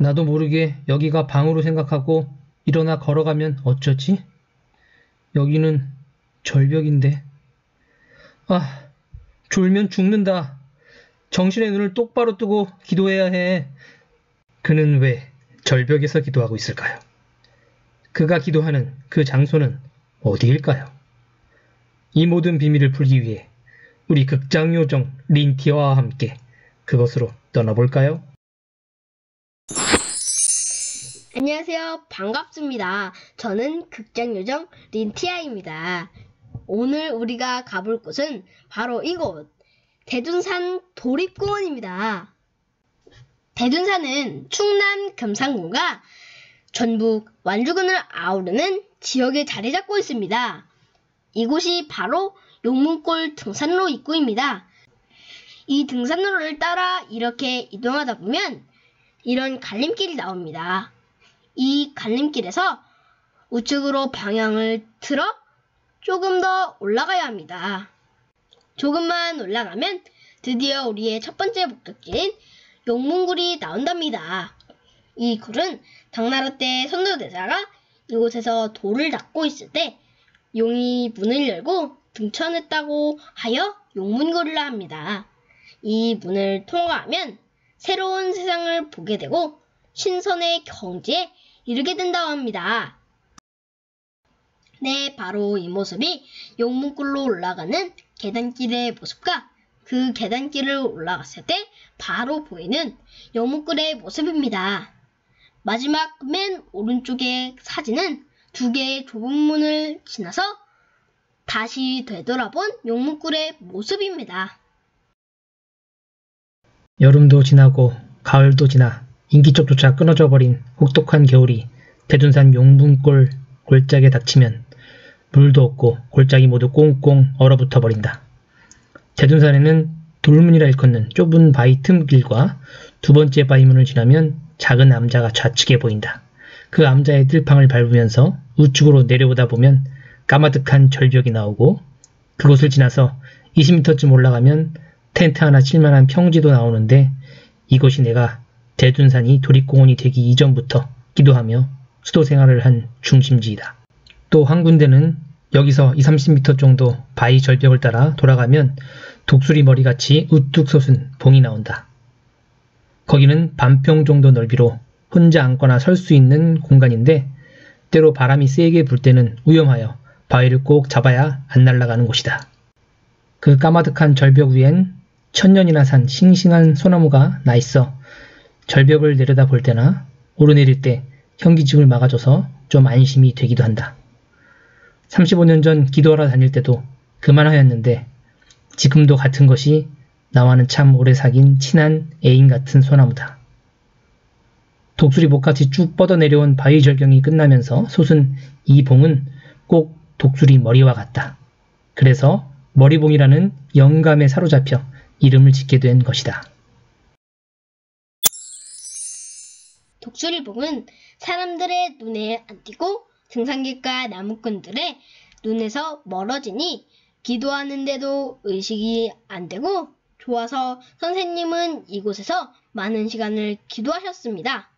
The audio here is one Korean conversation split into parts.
나도 모르게 여기가 방으로 생각하고 일어나 걸어가면 어쩌지? 여기는 절벽인데. 아, 졸면 죽는다. 정신의 눈을 똑바로 뜨고 기도해야 해. 그는 왜 절벽에서 기도하고 있을까요? 그가 기도하는 그 장소는 어디일까요? 이 모든 비밀을 풀기 위해 우리 극장요정 린티아와 함께 그곳으로 떠나볼까요? 안녕하세요. 반갑습니다. 저는 극장요정 린티아입니다. 오늘 우리가 가볼 곳은 바로 이곳, 대둔산 도립공원입니다. 대둔산은 충남 금산군과 전북 완주군을 아우르는 지역에 자리 잡고 있습니다. 이곳이 바로 용문골 등산로 입구입니다. 이 등산로를 따라 이렇게 이동하다 보면 이런 갈림길이 나옵니다. 이 갈림길에서 우측으로 방향을 틀어 조금 더 올라가야 합니다. 조금만 올라가면 드디어 우리의 첫 번째 목적지인 용문굴이 나온답니다. 이 굴은 당나라 때 선조대사가 이곳에서 돌을 닦고 있을 때 용이 문을 열고 등천했다고 하여 용문굴이라 합니다. 이 문을 통과하면 새로운 세상을 보게 되고 신선의 경지에 이르게 된다고 합니다. 네, 바로 이 모습이 용문굴로 올라가는 계단길의 모습과 그 계단길을 올라갔을 때 바로 보이는 용문굴의 모습입니다. 마지막 맨 오른쪽의 사진은 두 개의 좁은 문을 지나서 다시 되돌아본 용문굴의 모습입니다. 여름도 지나고 가을도 지나 인기척조차 끊어져 버린 혹독한 겨울이 대둔산 용문골 골짜기에 닥치면 물도 없고 골짜기 모두 꽁꽁 얼어붙어 버린다. 대둔산에는 돌문이라 일컫는 좁은 바위 틈길과 두 번째 바위문을 지나면 작은 암자가 좌측에 보인다. 그 암자의 뜰팡을 밟으면서 우측으로 내려오다 보면 까마득한 절벽이 나오고 그곳을 지나서 20m쯤 올라가면 텐트 하나 칠만한 평지도 나오는데 이곳이 내가 대둔산이 도립공원이 되기 이전부터 기도하며 수도 생활을 한 중심지이다. 또 한 군데는 여기서 20-30m 정도 바위 절벽을 따라 돌아가면 독수리 머리같이 우뚝 솟은 봉이 나온다. 거기는 반평 정도 넓이로 혼자 앉거나 설 수 있는 공간인데 때로 바람이 세게 불 때는 위험하여 바위를 꼭 잡아야 안 날아가는 곳이다. 그 까마득한 절벽 위엔 천년이나 산 싱싱한 소나무가 나 있어 절벽을 내려다 볼 때나 오르내릴 때 현기증을 막아줘서 좀 안심이 되기도 한다. 35년 전 기도하러 다닐 때도 그만하였는데 지금도 같은 것이 나와는 참 오래 사귄 친한 애인 같은 소나무다. 독수리 목같이 쭉 뻗어내려온 바위 절경이 끝나면서 솟은 이 봉은 꼭 독수리 머리와 같다. 그래서 머리봉이라는 영감에 사로잡혀 이름을 짓게 된 것이다. 독수리봉은 사람들의 눈에 안 띄고 등산객과 나무꾼들의 눈에서 멀어지니 기도하는데도 의식이 안 되고 좋아서 선생님은 이곳에서 많은 시간을 기도하셨습니다.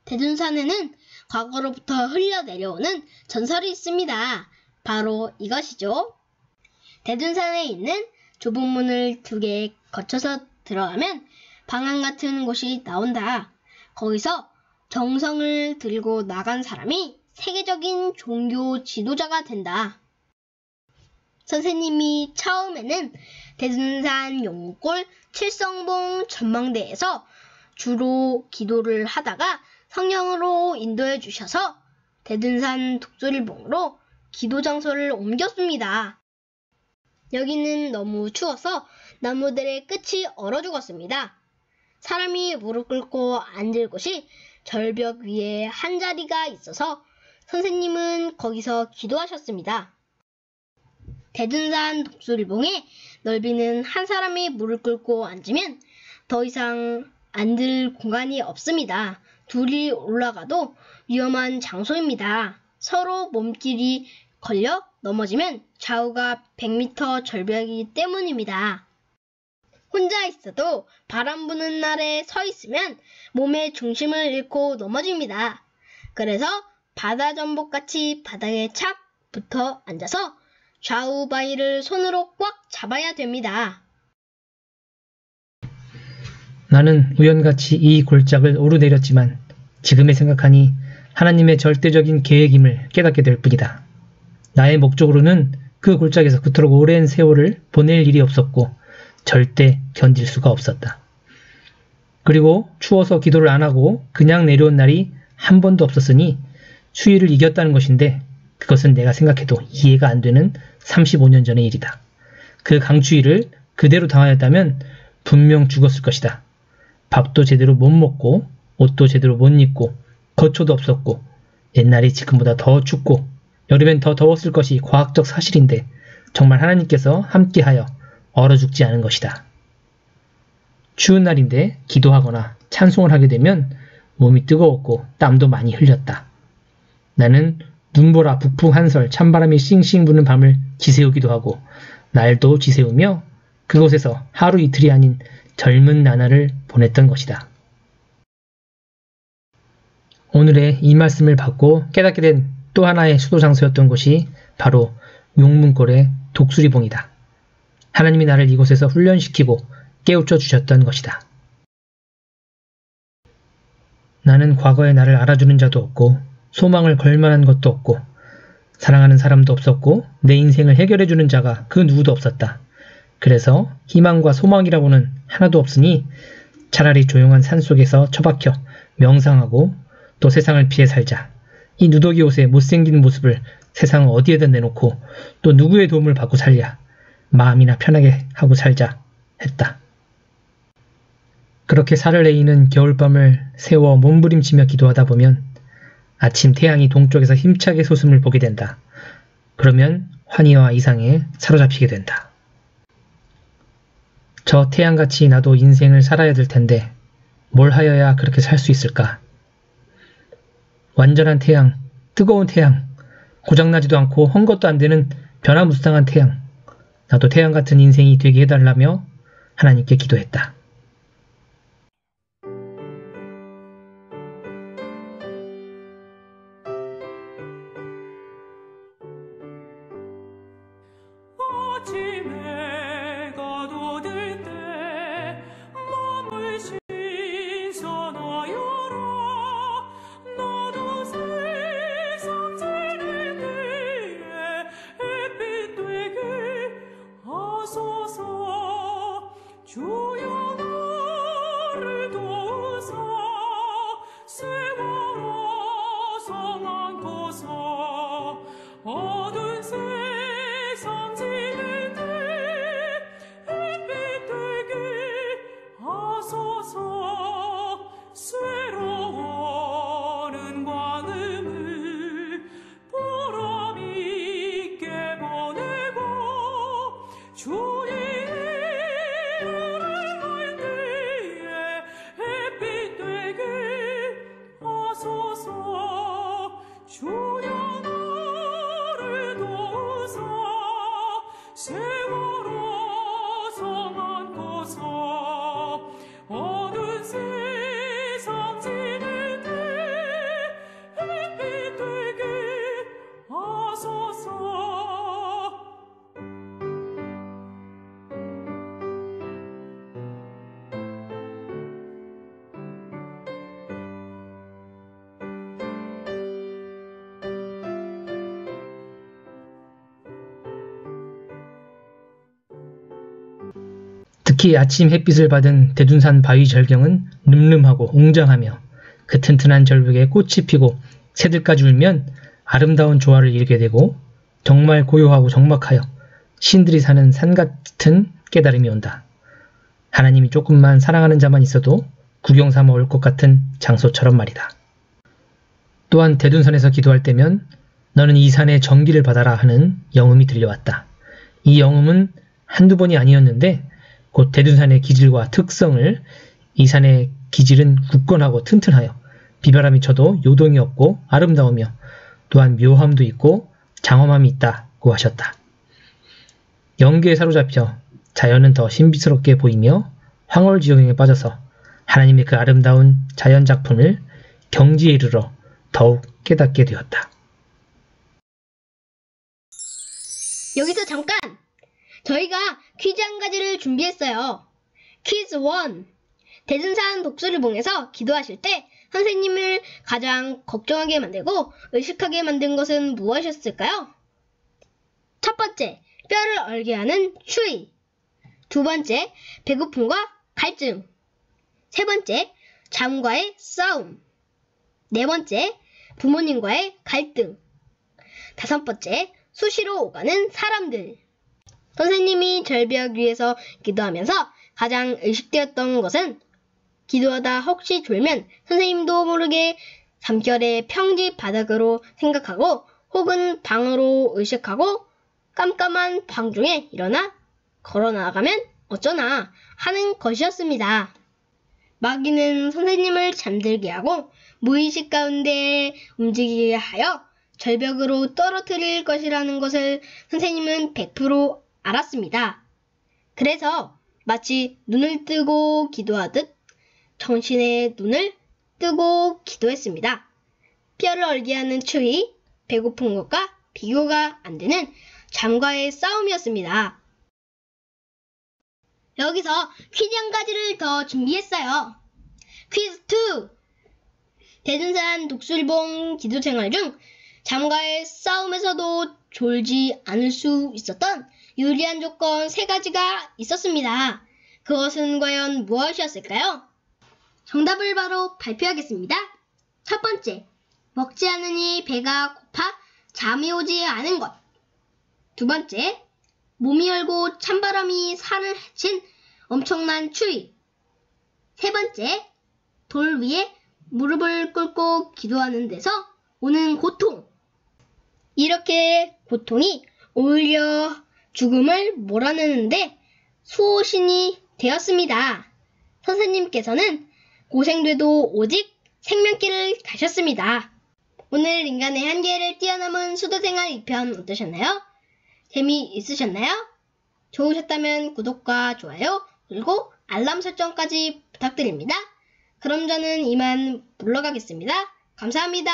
대둔산에는 과거로부터 흘러내려오는 전설이 있습니다. 바로 이것이죠. 대둔산에 있는 좁은 문을 두 개 거쳐서 들어가면 방안 같은 곳이 나온다. 거기서 정성을 들고 나간 사람이 세계적인 종교 지도자가 된다. 선생님이 처음에는 대둔산 용문골 칠성봉 전망대에서 주로 기도를 하다가 성령으로 인도해 주셔서 대둔산 독수리봉으로 기도 장소를 옮겼습니다. 여기는 너무 추워서 나무들의 끝이 얼어 죽었습니다. 사람이 무릎 꿇고 앉을 곳이 절벽 위에 한 자리가 있어서 선생님은 거기서 기도하셨습니다. 대둔산 독수리봉의 넓이는 한 사람이 무릎 꿇고 앉으면 더 이상 앉을 공간이 없습니다. 둘이 올라가도 위험한 장소입니다. 서로 몸길이 걸려 넘어지면 좌우가 100m 절벽이기 때문입니다. 혼자 있어도 바람 부는 날에 서 있으면 몸의 중심을 잃고 넘어집니다. 그래서 바다 전복같이 바닥에 착 붙어 앉아서 좌우 바위를 손으로 꽉 잡아야 됩니다. 나는 우연같이 이 골짜기를 오르내렸지만 지금에 생각하니 하나님의 절대적인 계획임을 깨닫게 될 뿐이다. 나의 목적으로는 그 골짜기에서 그토록 오랜 세월을 보낼 일이 없었고 절대 견딜 수가 없었다. 그리고 추워서 기도를 안 하고 그냥 내려온 날이 한 번도 없었으니 추위를 이겼다는 것인데 그것은 내가 생각해도 이해가 안 되는 35년 전의 일이다. 그 강추위를 그대로 당하였다면 분명 죽었을 것이다. 밥도 제대로 못 먹고 옷도 제대로 못 입고 거초도 없었고 옛날이 지금보다 더 춥고 여름엔 더 더웠을 것이 과학적 사실인데 정말 하나님께서 함께하여 얼어 죽지 않은 것이다. 추운 날인데 기도하거나 찬송을 하게 되면 몸이 뜨거웠고 땀도 많이 흘렸다. 나는 눈보라 북풍 한설 찬바람이 싱싱 부는 밤을 지새우기도 하고 날도 지새우며 그곳에서 하루 이틀이 아닌 젊은 나날을 보냈던 것이다. 오늘의 이 말씀을 받고 깨닫게 된 또 하나의 수도 장소였던 곳이 바로 용문골의 독수리봉이다. 하나님이 나를 이곳에서 훈련시키고 깨우쳐 주셨던 것이다. 나는 과거의 나를 알아주는 자도 없고 소망을 걸 만한 것도 없고 사랑하는 사람도 없었고 내 인생을 해결해주는 자가 그 누구도 없었다. 그래서 희망과 소망이라고는 하나도 없으니 차라리 조용한 산속에서 처박혀 명상하고 또 세상을 피해 살자. 이 누더기 옷의 못생긴 모습을 세상 어디에다 내놓고 또 누구의 도움을 받고 살랴. 마음이나 편하게 하고 살자 했다. 그렇게 살을 내이는 겨울밤을 세워 몸부림치며 기도하다 보면 아침 태양이 동쪽에서 힘차게 솟음을 보게 된다. 그러면 환희와 이상에 사로잡히게 된다. 저 태양같이 나도 인생을 살아야 될 텐데 뭘 하여야 그렇게 살 수 있을까? 완전한 태양, 뜨거운 태양, 고장나지도 않고 헝 것도 안 되는 변화무쌍한 태양. 나도 태양 같은 인생이 되게 해달라며 하나님께 기도했다. 특히 아침 햇빛을 받은 대둔산 바위 절경은 늠름하고 웅장하며 그 튼튼한 절벽에 꽃이 피고 새들까지 울면 아름다운 조화를 이루게 되고 정말 고요하고 적막하여 신들이 사는 산 같은 깨달음이 온다. 하나님이 조금만 사랑하는 자만 있어도 구경 삼아 올 것 같은 장소처럼 말이다. 또한 대둔산에서 기도할 때면 너는 이 산의 정기를 받아라 하는 영음이 들려왔다. 이 영음은 한두 번이 아니었는데 곧 대둔산의 기질과 특성을 이 산의 기질은 굳건하고 튼튼하여 비바람이 쳐도 요동이 없고 아름다우며 또한 묘함도 있고 장엄함이 있다고 하셨다. 영계에 사로잡혀 자연은 더 신비스럽게 보이며 황홀지경에 빠져서 하나님의 그 아름다운 자연 작품을 경지에 이르러 더욱 깨닫게 되었다. 여기서 잠깐! 저희가 퀴즈 한 가지를 준비했어요. 퀴즈 1. 대둔산 독수리봉에서 기도하실 때 선생님을 가장 걱정하게 만들고 의식하게 만든 것은 무엇이었을까요? 첫 번째, 뼈를 얼게 하는 추위. 두 번째, 배고픔과 갈증. 세 번째, 잠과의 싸움. 네 번째, 부모님과의 갈등. 다섯 번째, 수시로 오가는 사람들. 선생님이 절벽 위에서 기도하면서 가장 의식되었던 것은 기도하다 혹시 졸면 선생님도 모르게 잠결에 평지 바닥으로 생각하고 혹은 방으로 의식하고 깜깜한 방 중에 일어나 걸어 나가면 어쩌나 하는 것이었습니다. 마귀는 선생님을 잠들게 하고 무의식 가운데 움직이게 하여 절벽으로 떨어뜨릴 것이라는 것을 선생님은 100% 알았습니다. 그래서 마치 눈을 뜨고 기도하듯 정신의 눈을 뜨고 기도했습니다. 뼈를 얼게 하는 추위, 배고픈 것과 비교가 안 되는 잠과의 싸움이었습니다. 여기서 퀴즈 한 가지를 더 준비했어요. 퀴즈 2! 대둔산 독수리봉 기도 생활 중 잠과의 싸움에서도 졸지 않을 수 있었던 유리한 조건 3가지가 있었습니다. 그것은 과연 무엇이었을까요? 정답을 바로 발표하겠습니다. 첫 번째, 먹지 않으니 배가 고파 잠이 오지 않은 것. 두 번째, 몸이 열고 찬바람이 살을 헤친 엄청난 추위. 세 번째, 돌 위에 무릎을 꿇고 기도하는 데서 오는 고통. 이렇게 고통이 오히려 죽음을 몰아내는데 수호신이 되었습니다. 선생님께서는 고생돼도 오직 생명길을 가셨습니다. 오늘 인간의 한계를 뛰어넘은 수도생활 2편 어떠셨나요? 재미있으셨나요? 좋으셨다면 구독과 좋아요 그리고 알람 설정까지 부탁드립니다. 그럼 저는 이만 물러가겠습니다. 감사합니다.